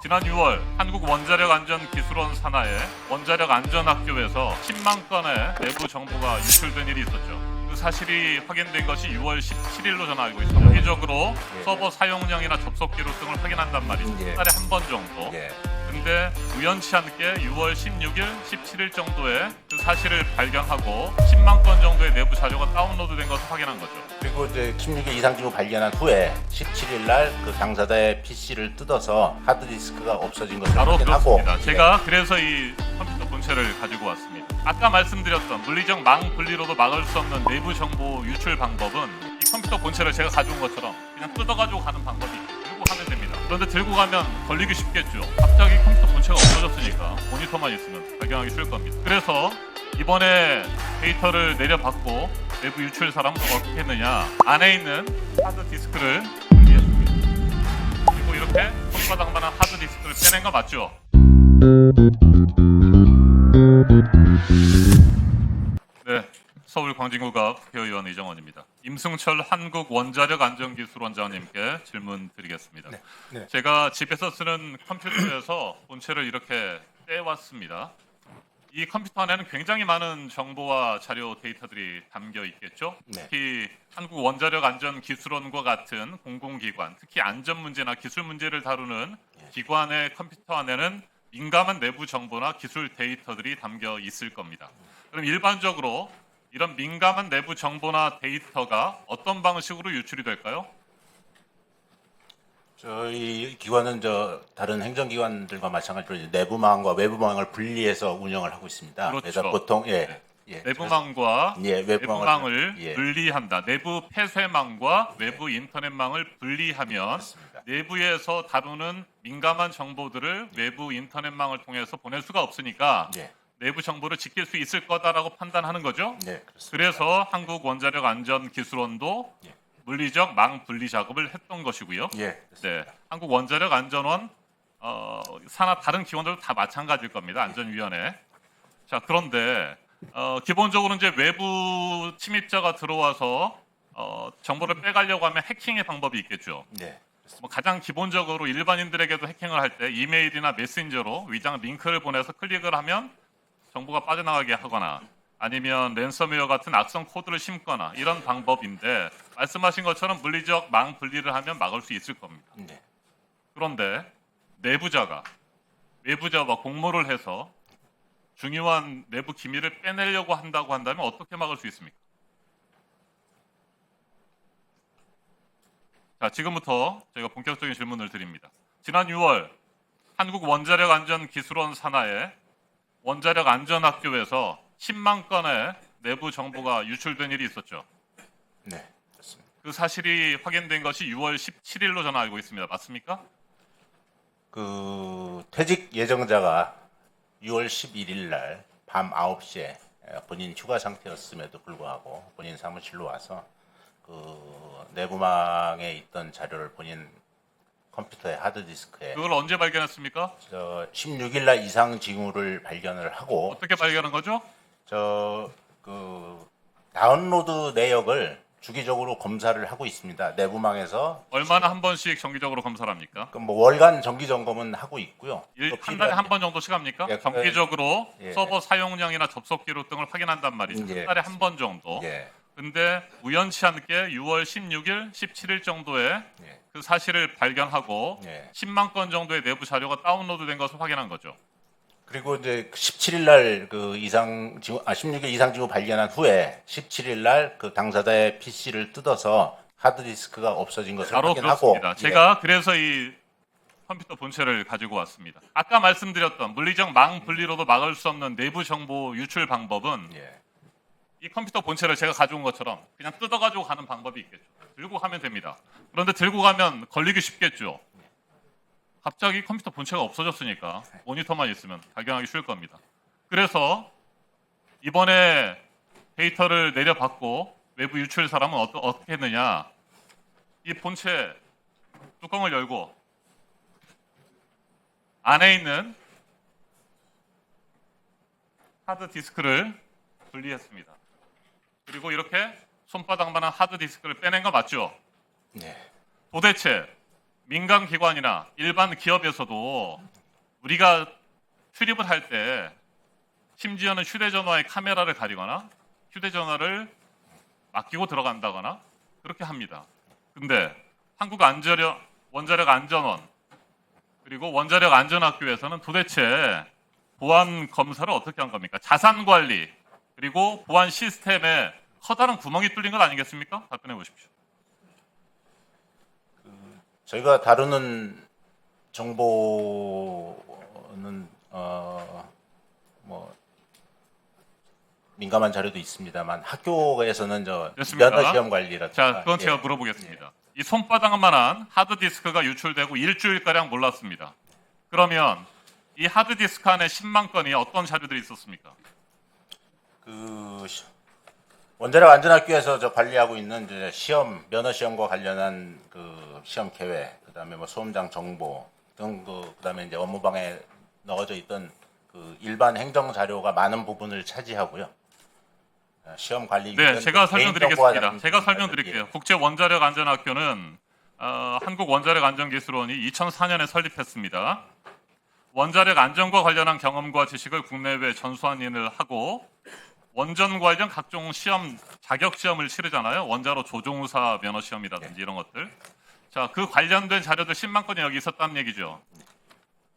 지난 6월 한국원자력안전기술원 산하의 원자력안전학교에서 10만 건의 내부 정보가 유출된 일이 있었죠. 그 사실이 확인된 것이 6월 17일로 저는 알고 있습니다. 정기적으로 서버 사용량이나 접속 기록 등을 확인한단 말이죠. 한 달에 한 번 정도. 근데 우연치 않게 6월 16일, 17일 정도에 그 사실을 발견하고 10만 건 정도의 내부 자료가 다운로드된 것을 확인한 거죠. 그리고 이제 16일 이상 징후 발견한 후에 17일 날 그 당사자의 PC를 뜯어서 하드디스크가 없어진 것을 바로 확인하고 그렇습니다. 제가 그래서 이 컴퓨터 본체를 가지고 왔습니다. 아까 말씀드렸던 물리적 망 분리로도 막을 수 없는 내부 정보 유출 방법은 이 컴퓨터 본체를 제가 가져온 것처럼 그냥 뜯어가지고 가는 방법이 들고 가면 됩니다. 그런데 들고 가면 걸리기 쉽겠죠. 갑자기 컴퓨터 본체가 없어졌으니까 모니터만 있으면 발견하기 쉬울 겁니다. 그래서 이번에 데이터를 내려받고 내부 유출 사람은 어떻게 했느냐, 안에 있는 하드디스크를 분리했습니다. 그리고 이렇게 손바닥만한 하드디스크를 빼낸 거 맞죠? 네, 서울 광진구가 국회의원 이정원입니다. 임승철 한국원자력안전기술원장님께 질문 드리겠습니다. 네. 제가 집에서 쓰는 컴퓨터에서 본체를 이렇게 떼왔습니다. 이 컴퓨터 안에는 굉장히 많은 정보와 자료 데이터들이 담겨 있겠죠. 네. 특히 한국원자력안전기술원과 같은 공공기관, 특히 안전 문제나 기술 문제를 다루는 기관의 컴퓨터 안에는 민감한 내부 정보나 기술 데이터들이 담겨 있을 겁니다. 그럼 일반적으로 이런 민감한 내부 정보나 데이터가 어떤 방식으로 유출이 될까요? 저희 기관은 다른 행정기관들과 마찬가지로 이제 내부망과 외부망을 분리해서 운영을 하고 있습니다. 그렇죠. 그래서 보통 내부망과 외부망을 내부망을 분리한다. 내부 폐쇄망과 외부 인터넷망을 분리하면 그렇습니다. 내부에서 다루는 민감한 정보들을 외부 인터넷망을 통해서 보낼 수가 없으니까 내부 정보를 지킬 수 있을 거다라고 판단하는 거죠. 네, 그렇습니다. 그래서 한국원자력안전기술원도 물리적 망 분리 작업을 했던 것이고요. 네, 한국원자력안전원 산하 다른 기관들도 다 마찬가지일 겁니다. 안전위원회. 자, 그런데 기본적으로 이제 외부 침입자가 들어와서 정보를 빼가려고 하면 해킹의 방법이 있겠죠. 뭐 가장 기본적으로 일반인들에게도 해킹을 할 때 이메일이나 메신저로 위장 링크를 보내서 클릭을 하면 정보가 빠져나가게 하거나 아니면 랜섬웨어 같은 악성 코드를 심거나 이런 방법인데 말씀하신 것처럼 물리적 망 분리를 하면 막을 수 있을 겁니다. 그런데 내부자가 외부자와 공모를 해서 중요한 내부 기밀을 빼내려고 한다고 한다면 어떻게 막을 수 있습니까? 자, 지금부터 제가 본격적인 질문을 드립니다. 지난 6월 한국원자력안전기술원 산하의 원자력안전학교에서 10만 건의 내부 정보가 유출된 일이 있었죠. 네, 그렇습니다. 그 사실이 확인된 것이 6월 17일로 저는 알고 있습니다. 맞습니까? 그 퇴직 예정자가 6월 11일 날 밤 9시에 본인 휴가 상태였음에도 불구하고 본인 사무실로 와서 그 내부망에 있던 자료를 본인 컴퓨터의 하드디스크에 그걸 언제 발견했습니까? 16일 날 이상 징후를 발견을 하고 어떻게 발견한 거죠? 그 다운로드 내역을 주기적으로 검사를 하고 있습니다. 내부망에서 얼마나 한 번씩 정기적으로 검사를 합니까? 뭐 월간 정기 점검은 하고 있고요. 한 달에 한 번 정도씩 합니까? 예, 정기적으로 예. 서버 사용량이나 접속 기록 등을 확인한단 말이죠. 예. 한 달에 한 번 정도. 근데 우연치 않게 6월 16일, 17일 정도에 그 사실을 발견하고 10만 건 정도의 내부 자료가 다운로드된 것을 확인한 거죠. 그리고 이제 17일 날 그 16일 이상 징후 발견한 후에 17일 날 그 당사자의 PC를 뜯어서 하드디스크가 없어진 것을 바로 확인하고 그렇습니다. 제가 그래서 이 컴퓨터 본체를 가지고 왔습니다. 아까 말씀드렸던 물리적 망 분리로도 막을 수 없는 내부 정보 유출 방법은 이 컴퓨터 본체를 제가 가져온 것처럼 그냥 뜯어가지고 가는 방법이 있겠죠. 들고 가면 됩니다. 그런데 들고 가면 걸리기 쉽겠죠. 갑자기 컴퓨터 본체가 없어졌으니까 모니터만 있으면 발견하기 쉬울 겁니다. 그래서 이번에 데이터를 내려받고 외부 유출 사람은 어떻게 했느냐. 이 본체 뚜껑을 열고 안에 있는 하드디스크를 분리했습니다. 그리고 이렇게 손바닥만한 하드디스크를 빼낸 거 맞죠? 네. 도대체 민간 기관이나 일반 기업에서도 우리가 출입을 할 때 심지어는 휴대전화에 카메라를 가리거나 휴대전화를 맡기고 들어간다거나 그렇게 합니다. 근데 원자력 안전원 그리고 원자력 안전학교에서는 도대체 보안 검사를 어떻게 한 겁니까? 자산 관리 그리고 보안 시스템에 커다란 구멍이 뚫린 것 아니겠습니까? 답변해 보십시오. 저희가 다루는 정보는 뭐 민감한 자료도 있습니다만 학교에서는 됐습니다. 면허 시험 관리라든가. 자, 그건 제가 물어보겠습니다. 이 손바닥만한 하드디스크가 유출되고 일주일가량 몰랐습니다. 그러면 이 하드디스크 안에 10만 건이 어떤 자료들이 있었습니까? 원자력 안전학교에서 관리하고 있는 이제 면허 시험과 관련한 시험 계획, 그다음에 뭐 수험장 정보 등 그다음에 이제 업무방에 넣어져 있던 일반 행정 자료가 많은 부분을 차지하고요. 시험 관리. 네, 제가 설명드리겠습니다. 제가 설명드릴게요. 국제원자력안전학교는 한국원자력안전기술원이 2004년에 설립했습니다. 원자력 안전과 관련한 경험과 지식을 국내외에 전수환인을 하고 원전 관련 각종 시험, 자격 시험을 치르잖아요. 원자로 조종사 면허 시험이라든지 이런 것들. 자, 그 관련된 자료들 10만 건이 여기 있었다는 얘기죠.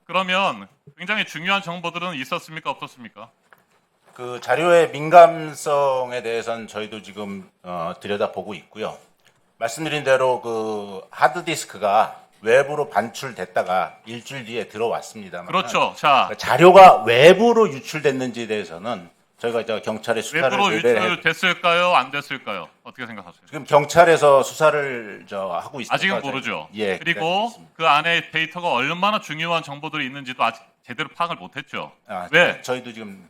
그러면 굉장히 중요한 정보들은 있었습니까? 없었습니까? 그 자료의 민감성에 대해서는 저희도 지금 들여다보고 있고요. 말씀드린 대로 하드디스크가 외부로 반출됐다가 일주일 뒤에 들어왔습니다만, 그렇죠. 자, 자료가 외부로 유출됐는지에 대해서는 저희가 경찰에 수사를 외부로 유출됐을까요? 안 됐을까요? 어떻게 생각하세요? 지금 경찰에서 수사를 하고 있습니다. 아직은 모르죠. 예. 그리고 그 안에 데이터가 얼마나 중요한 정보들이 있는지도 아직 제대로 파악을 못했죠. 왜? 저희도 지금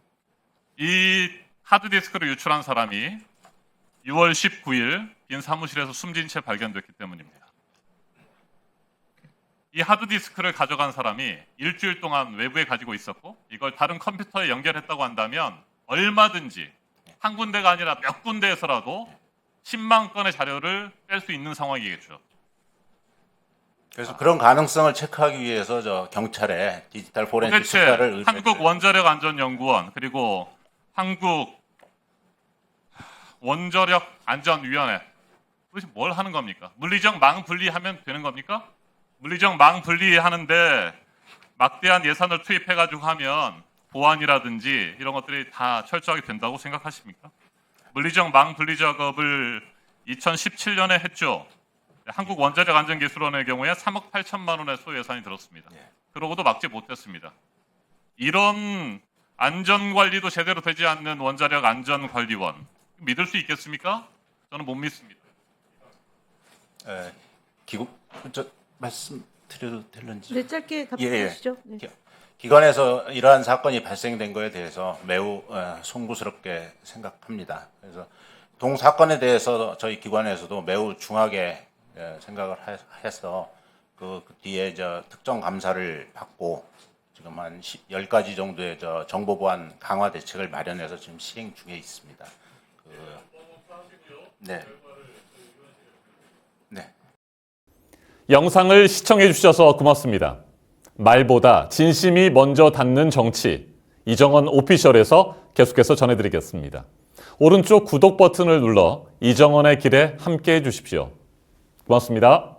이 하드디스크를 유출한 사람이 6월 19일 빈 사무실에서 숨진 채 발견됐기 때문입니다. 이 하드디스크를 가져간 사람이 일주일 동안 외부에 가지고 있었고 이걸 다른 컴퓨터에 연결했다고 한다면 얼마든지 한 군데가 아니라 몇 군데에서라도 10만 건의 자료를 뺄 수 있는 상황이겠죠. 그래서 그런 가능성을 체크하기 위해서 경찰에 디지털 포렌식 도대체 수사를 한국원자력안전연구원 그리고 한국원자력안전위원회 도대체 뭘 하는 겁니까? 물리적 망 분리하면 되는 겁니까? 물리적 망 분리하는데 막대한 예산을 투입해가지고 하면 보안이라든지 이런 것들이 다 철저하게 된다고 생각하십니까? 물리적 망 분리 작업을 2017년에 했죠. 한국원자력안전기술원의 경우에 3억 8천만 원의 소예산이 들었습니다. 그러고도 막지 못했습니다. 이런 안전관리도 제대로 되지 않는 원자력안전관리원 믿을 수 있겠습니까? 저는 못 믿습니다. 말씀드려도 될런지. 네, 짧게 답변하시죠. 네. 기관에서 이러한 사건이 발생된 것에 대해서 매우 송구스럽게 생각합니다. 그래서 동 사건에 대해서 저희 기관에서도 매우 중하게 생각을 해서 그 뒤에 특정 감사를 받고 지금 한 10가지 정도의 정보 보안 강화 대책을 마련해서 지금 시행 중에 있습니다. 네. 영상을 시청해 주셔서 고맙습니다. 말보다 진심이 먼저 닿는 정치, 이정원 오피셜에서 계속해서 전해드리겠습니다. 오른쪽 구독 버튼을 눌러 이정원의 길에 함께해 주십시오. 고맙습니다.